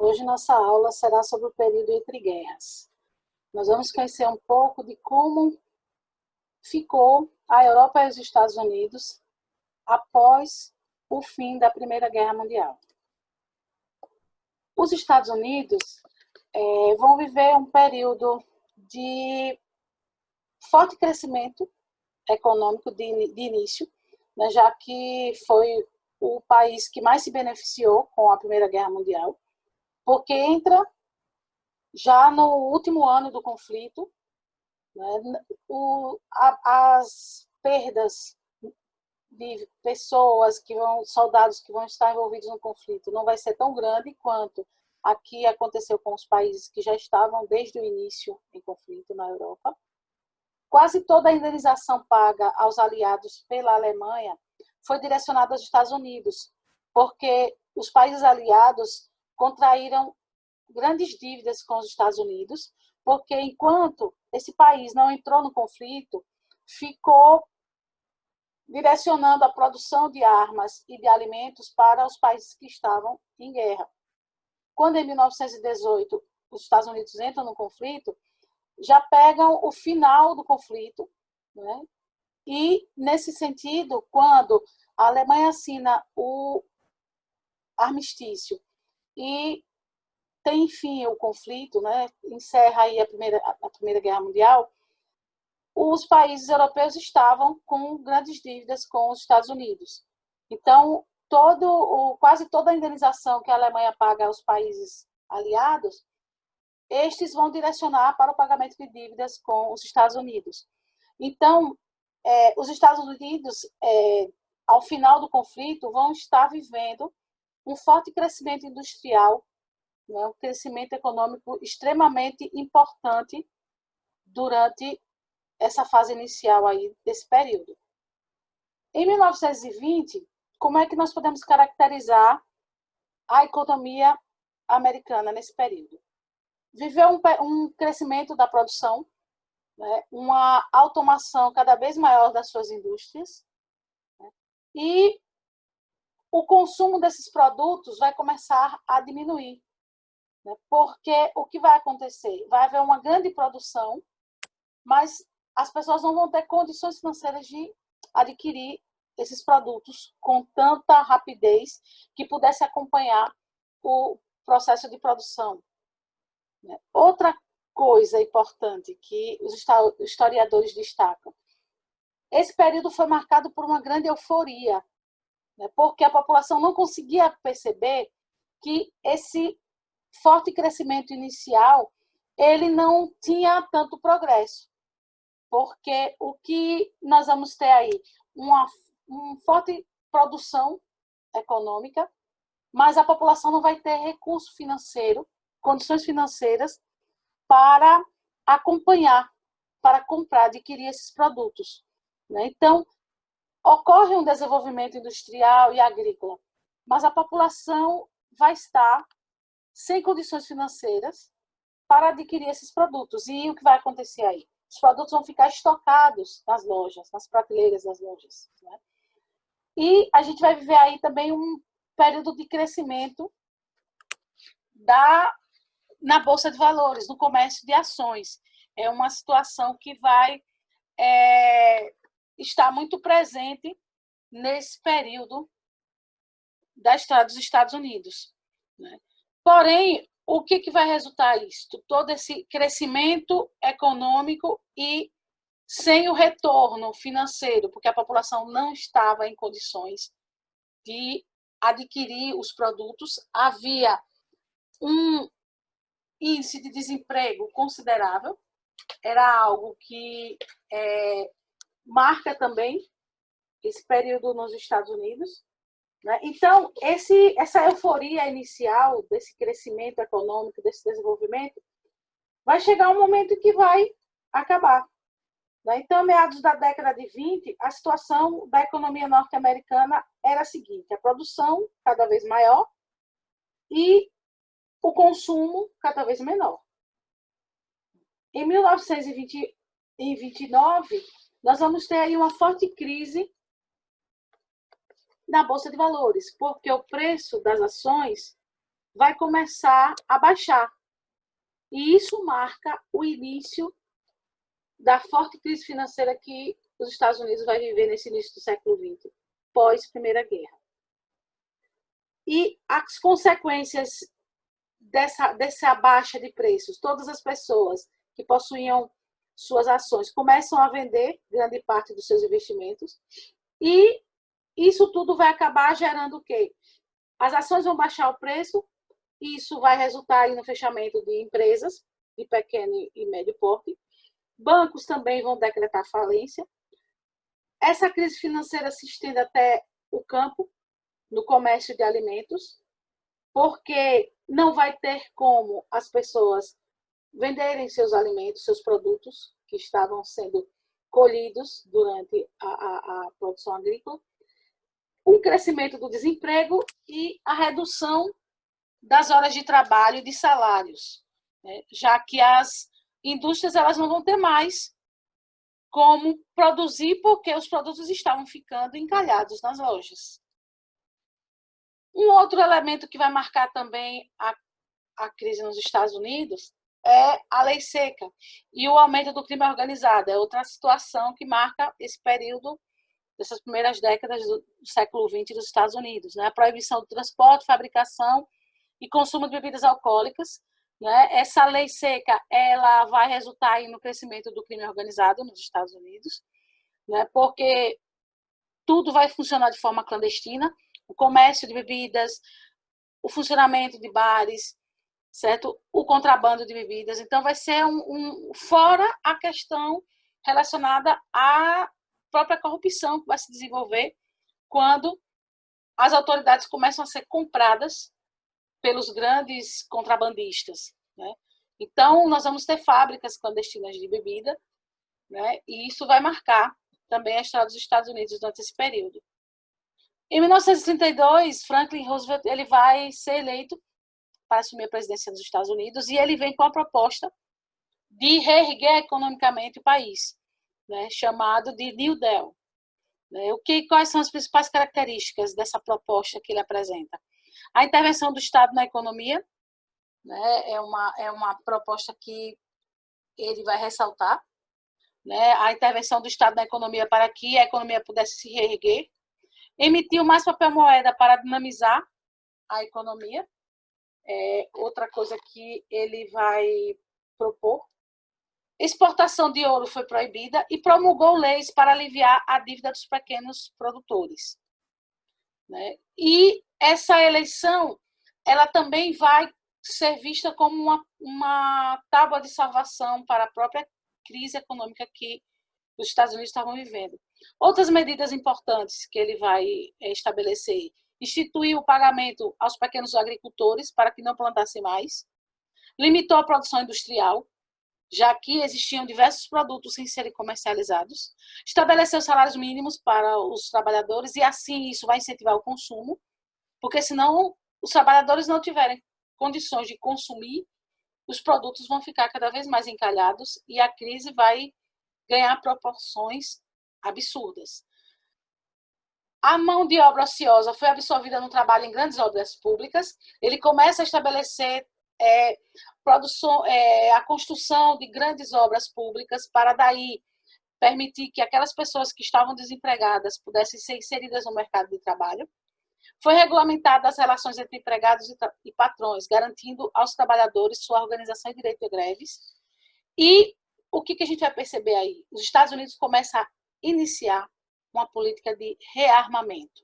Hoje nossa aula será sobre o período entre guerras. Nós vamos conhecer um pouco de como ficou a Europa e os Estados Unidos após o fim da Primeira Guerra Mundial. Os Estados Unidos vão viver um período de forte crescimento econômico de início, né, já que foi o país que mais se beneficiou com a Primeira Guerra Mundial, porque entra já no último ano do conflito, né, as perdas de pessoas, soldados que vão estar envolvidos no conflito, não vai ser tão grande quanto aqui aconteceu com os países que já estavam desde o início em conflito na Europa. Quase toda a indenização paga aos aliados pela Alemanha foi direcionada aos Estados Unidos, porque os países aliados contraíram grandes dívidas com os Estados Unidos, porque enquanto esse país não entrou no conflito, ficou direcionando a produção de armas e de alimentos para os países que estavam em guerra. Quando em 1918 os Estados Unidos entram no conflito, já pegam o final do conflito, né? E nesse sentido, quando a Alemanha assina o armistício e tem fim o conflito, né? Encerra aí a Primeira Guerra Mundial, os países europeus estavam com grandes dívidas com os Estados Unidos. Então, quase toda a indenização que a Alemanha paga aos países aliados, estes vão direcionar para o pagamento de dívidas com os Estados Unidos. Então, os Estados Unidos, ao final do conflito, vão estar vivendo um forte crescimento industrial, né, um crescimento econômico extremamente importante durante essa fase inicial aí desse período. Em 1920, como é que nós podemos caracterizar a economia americana nesse período? Viveu um crescimento da produção, né, uma automação cada vez maior das suas indústrias, né, e o consumo desses produtos vai começar a diminuir, né, porque o que vai acontecer? Vai haver uma grande produção, mas as pessoas não vão ter condições financeiras de adquirir esses produtos com tanta rapidez que pudesse acompanhar o processo de produção. Outra coisa importante que os historiadores destacam, esse período foi marcado por uma grande euforia, né, porque a população não conseguia perceber que esse forte crescimento inicial ele não tinha tanto progresso, porque o que nós vamos ter aí uma forte produção econômica, mas a população não vai ter recurso financeiro, condições financeiras para acompanhar, para comprar, adquirir esses produtos, né? Então, ocorre um desenvolvimento industrial e agrícola, mas a população vai estar sem condições financeiras para adquirir esses produtos. E o que vai acontecer aí? Os produtos vão ficar estocados nas lojas, nas prateleiras das lojas, né? E a gente vai viver aí também um período de crescimento na Bolsa de Valores, no comércio de ações. É uma situação que vai estar muito presente nesse período da história dos Estados Unidos, né? Porém, o que vai resultar isto? Todo esse crescimento econômico e sem o retorno financeiro, porque a população não estava em condições de adquirir os produtos, havia um índice de desemprego considerável, era algo que marca também esse período nos Estados Unidos, né? Então, essa euforia inicial desse crescimento econômico, desse desenvolvimento, vai chegar um momento que vai acabar, né? Então, meados da década de 20, a situação da economia norte-americana era a seguinte: a produção cada vez maior e o consumo cada vez menor. Em 1929, nós vamos ter aí uma forte crise na Bolsa de Valores, porque o preço das ações vai começar a baixar. E isso marca o início da forte crise financeira que os Estados Unidos vai viver nesse início do século XX, pós-Primeira Guerra. E as consequências dessa baixa de preços, todas as pessoas que possuíam suas ações começam a vender grande parte dos seus investimentos, e isso tudo vai acabar gerando o quê? As ações vão baixar o preço, e isso vai resultar aí no fechamento de empresas de pequeno e médio porte. Bancos também vão decretar falência. Essa crise financeira se estende até o campo, no comércio de alimentos, porque não vai ter como as pessoas venderem seus alimentos, seus produtos que estavam sendo colhidos durante a produção agrícola, o crescimento do desemprego e a redução das horas de trabalho e de salários, né? Já que as indústrias elas não vão ter mais como produzir porque os produtos estavam ficando encalhados nas lojas. Um outro elemento que vai marcar também a crise nos Estados Unidos é a lei seca e o aumento do crime organizado. É outra situação que marca esse período dessas primeiras décadas do século XX dos Estados Unidos, né? A proibição do transporte, fabricação e consumo de bebidas alcoólicas, né? Essa lei seca ela vai resultar aí no crescimento do crime organizado nos Estados Unidos, né? Porque tudo vai funcionar de forma clandestina, o comércio de bebidas, o funcionamento de bares, certo? O contrabando de bebidas. Então, vai ser fora a questão relacionada à própria corrupção que vai se desenvolver quando as autoridades começam a ser compradas pelos grandes contrabandistas, né? Então, nós vamos ter fábricas clandestinas de bebida, né? E isso vai marcar também a história dos Estados Unidos durante esse período. Em 1932, Franklin Roosevelt ele vai ser eleito para assumir a presidência dos Estados Unidos e ele vem com a proposta de reerguer economicamente o país, né, chamado de New Deal. Né? Quais são as principais características dessa proposta que ele apresenta? A intervenção do Estado na economia, né, é uma proposta que ele vai ressaltar, né, a intervenção do Estado na economia para que a economia pudesse se reerguer, emitiu mais papel moeda para dinamizar a economia, outra coisa que ele vai propor. Exportação de ouro foi proibida e promulgou leis para aliviar a dívida dos pequenos produtores, né? E essa eleição ela também vai ser vista como uma tábua de salvação para a própria crise econômica que os Estados Unidos estavam vivendo. Outras medidas importantes que ele vai estabelecer: instituir o pagamento aos pequenos agricultores para que não plantassem mais, limitou a produção industrial, já que existiam diversos produtos sem serem comercializados, estabeleceu salários mínimos para os trabalhadores e assim isso vai incentivar o consumo, porque senão os trabalhadores não tiverem condições de consumir, os produtos vão ficar cada vez mais encalhados e a crise vai ganhar proporções absurdas. A mão de obra ociosa foi absorvida no trabalho em grandes obras públicas. Ele começa a estabelecer a construção de grandes obras públicas para daí permitir que aquelas pessoas que estavam desempregadas pudessem ser inseridas no mercado de trabalho. Foi regulamentada as relações entre empregados e patrões, garantindo aos trabalhadores sua organização e direito a greves. E o que a gente vai perceber aí? Os Estados Unidos começam a iniciar uma política de rearmamento.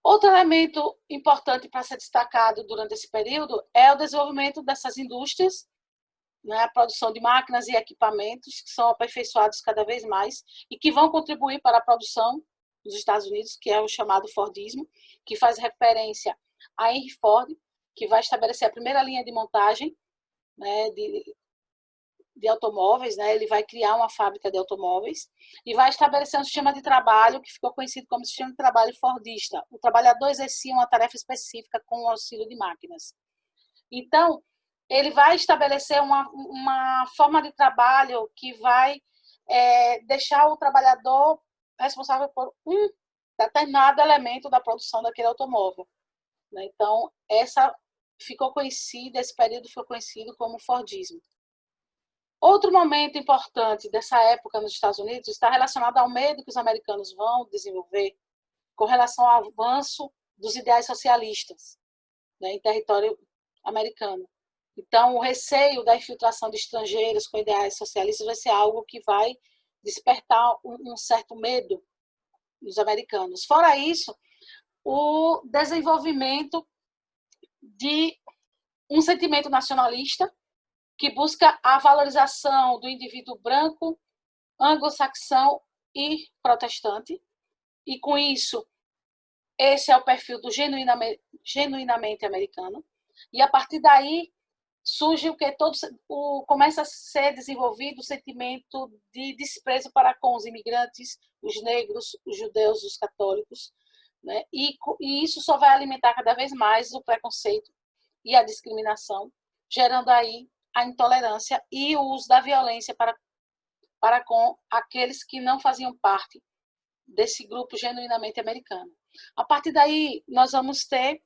Outro elemento importante para ser destacado durante esse período é o desenvolvimento dessas indústrias, né, a produção de máquinas e equipamentos que são aperfeiçoados cada vez mais e que vão contribuir para a produção dos Estados Unidos, que é o chamado Fordismo, que faz referência a Henry Ford, que vai estabelecer a primeira linha de montagem, né, de automóveis, né? Ele vai criar uma fábrica de automóveis e vai estabelecer um sistema de trabalho que ficou conhecido como sistema de trabalho fordista. O trabalhador exercia uma tarefa específica com o auxílio de máquinas. Então, ele vai estabelecer uma forma de trabalho que vai deixar o trabalhador responsável por um determinado elemento da produção daquele automóvel. né? Então, esse período ficou conhecido como Fordismo. Outro momento importante dessa época nos Estados Unidos está relacionado ao medo que os americanos vão desenvolver com relação ao avanço dos ideais socialistas, né, em território americano. Então, o receio da infiltração de estrangeiros com ideais socialistas vai ser algo que vai despertar um certo medo nos americanos. Fora isso, o desenvolvimento de um sentimento nacionalista que busca a valorização do indivíduo branco, anglo-saxão e protestante. E, com isso, esse é o perfil do genuinamente americano. E, a partir daí, surge o que começa a ser desenvolvido o sentimento de desprezo para com os imigrantes, os negros, os judeus, os católicos, né? E isso só vai alimentar cada vez mais o preconceito e a discriminação, gerando aí a intolerância e o uso da violência para com aqueles que não faziam parte desse grupo genuinamente americano. A partir daí, nós vamos ter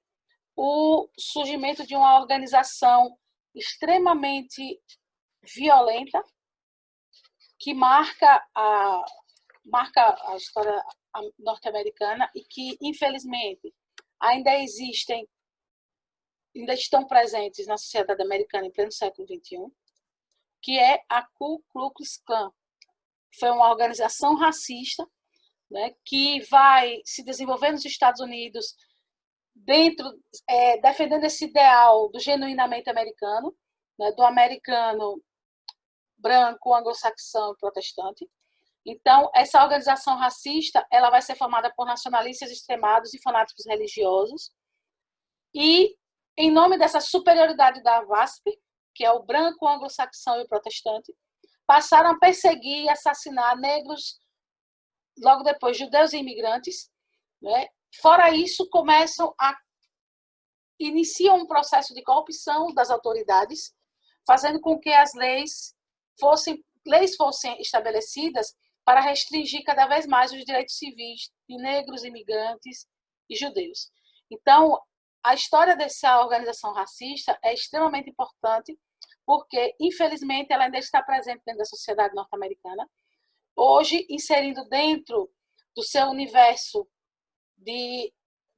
o surgimento de uma organização extremamente violenta que marca a história norte-americana e que, infelizmente, ainda estão presentes na sociedade americana em pleno século XXI, que é a Ku Klux Klan. Foi uma organização racista, né, que vai se desenvolver nos Estados Unidos defendendo esse ideal do genuinamente americano, né, do americano branco, anglo-saxão e protestante. Então, essa organização racista ela vai ser formada por nacionalistas extremados e fanáticos religiosos. E, em nome dessa superioridade da VASP, que é o branco, anglo-saxão e protestante, passaram a perseguir e assassinar negros, logo depois judeus e imigrantes, né? Fora isso, iniciam um processo de corrupção das autoridades, fazendo com que as leis fossem estabelecidas para restringir cada vez mais os direitos civis de negros, imigrantes e judeus. Então, a história dessa organização racista é extremamente importante, porque, infelizmente, ela ainda está presente dentro da sociedade norte-americana, hoje inserindo dentro do seu universo,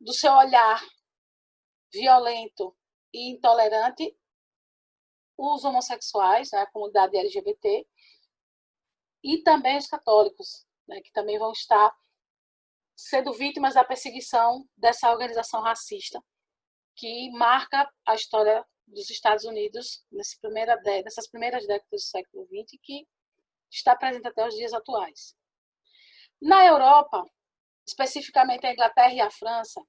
do seu olhar violento e intolerante, os homossexuais, né, a comunidade LGBT, e também os católicos, né, que também vão estar sendo vítimas da perseguição dessa organização racista, que marca a história dos Estados Unidos nessas primeiras décadas do século XX, e que está presente até os dias atuais. Na Europa, especificamente a Inglaterra e a França,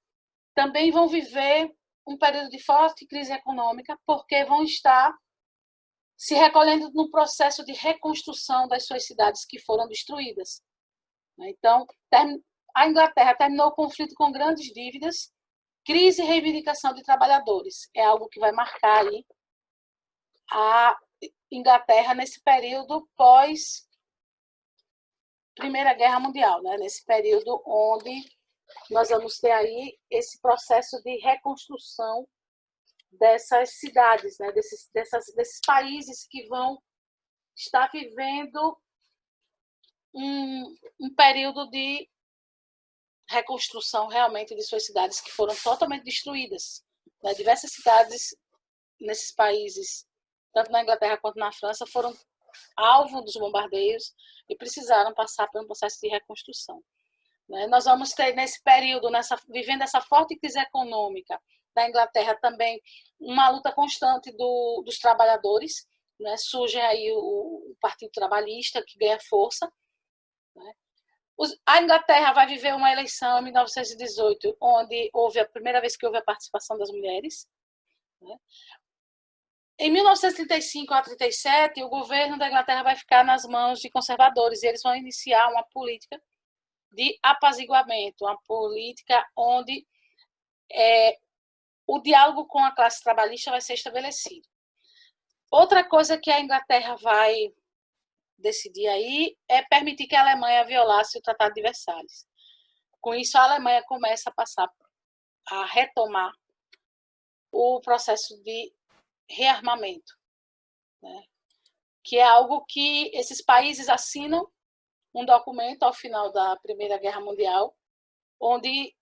também vão viver um período de forte crise econômica, porque vão estar se recolhendo no processo de reconstrução das suas cidades que foram destruídas. Então, a Inglaterra terminou o conflito com grandes dívidas, crise e reivindicação de trabalhadores. É algo que vai marcar aí a Inglaterra nesse período pós Primeira Guerra Mundial, né? Nesse período onde nós vamos ter aí esse processo de reconstrução dessas cidades, né? desses países que vão estar vivendo um período de reconstrução realmente de suas cidades que foram totalmente destruídas. Né? Diversas cidades nesses países, tanto na Inglaterra quanto na França, foram alvo dos bombardeios e precisaram passar por um processo de reconstrução. Nós vamos ter nesse período, vivendo essa forte crise econômica da Inglaterra, também uma luta constante dos trabalhadores, né? Surge aí o Partido Trabalhista, que ganha força, né? A Inglaterra vai viver uma eleição em 1918, onde houve a primeira vez que houve a participação das mulheres, né? Em 1935 a 37, o governo da Inglaterra vai ficar nas mãos de conservadores, e eles vão iniciar uma política de apaziguamento, uma política onde o diálogo com a classe trabalhista vai ser estabelecido. Outra coisa que a Inglaterra vai decidir aí é permitir que a Alemanha violasse o Tratado de Versalhes. Com isso, a Alemanha começa a retomar o processo de rearmamento, né? Que é algo que esses países assinam um documento ao final da Primeira Guerra Mundial, onde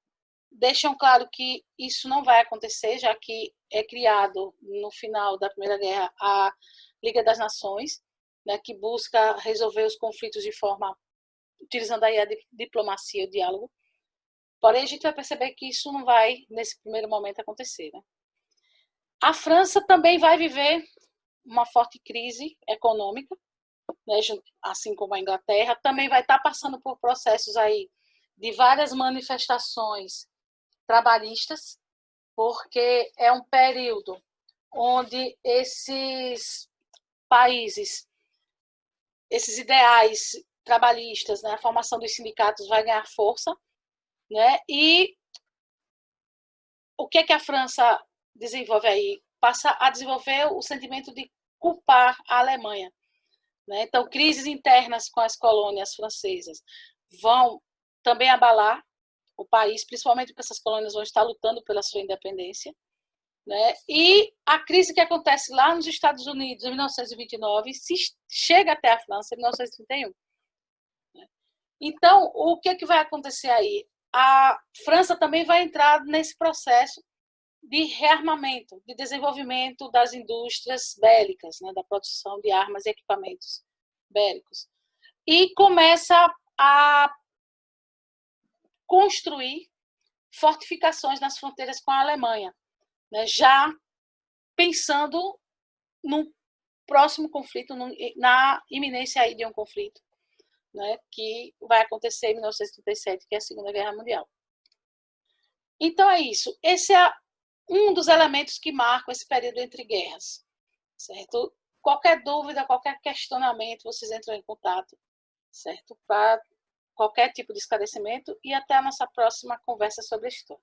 deixam claro que isso não vai acontecer, já que é criado no final da Primeira Guerra a Liga das Nações, né, que busca resolver os conflitos de forma utilizando aí a diplomacia, o diálogo. Porém, a gente vai perceber que isso não vai, nesse primeiro momento, acontecer, né? A França também vai viver uma forte crise econômica, né, assim como a Inglaterra, também vai estar passando por processos aí de várias manifestações trabalhistas, porque é um período onde esses países, esses ideais trabalhistas, né, a formação dos sindicatos vai ganhar força, né, e o que é que a França desenvolve aí? Passa a desenvolver o sentimento de culpar a Alemanha, né? Então, crises internas com as colônias francesas vão também abalar o país, principalmente porque essas colônias vão estar lutando pela sua independência, né? E a crise que acontece lá nos Estados Unidos em 1929 chega até a França em 1931. Né? Então, o que vai acontecer aí? A França também vai entrar nesse processo de rearmamento, de desenvolvimento das indústrias bélicas, né, da produção de armas e equipamentos bélicos. E começa a construir fortificações nas fronteiras com a Alemanha, né, já pensando no próximo conflito, na iminência aí de um conflito, né, que vai acontecer em 1937, que é a Segunda Guerra Mundial. Então é isso. Esse é um dos elementos que marcam esse período entre guerras, certo? Qualquer dúvida, qualquer questionamento, vocês entram em contato, certo? Para qualquer tipo de esclarecimento e até a nossa próxima conversa sobre a história.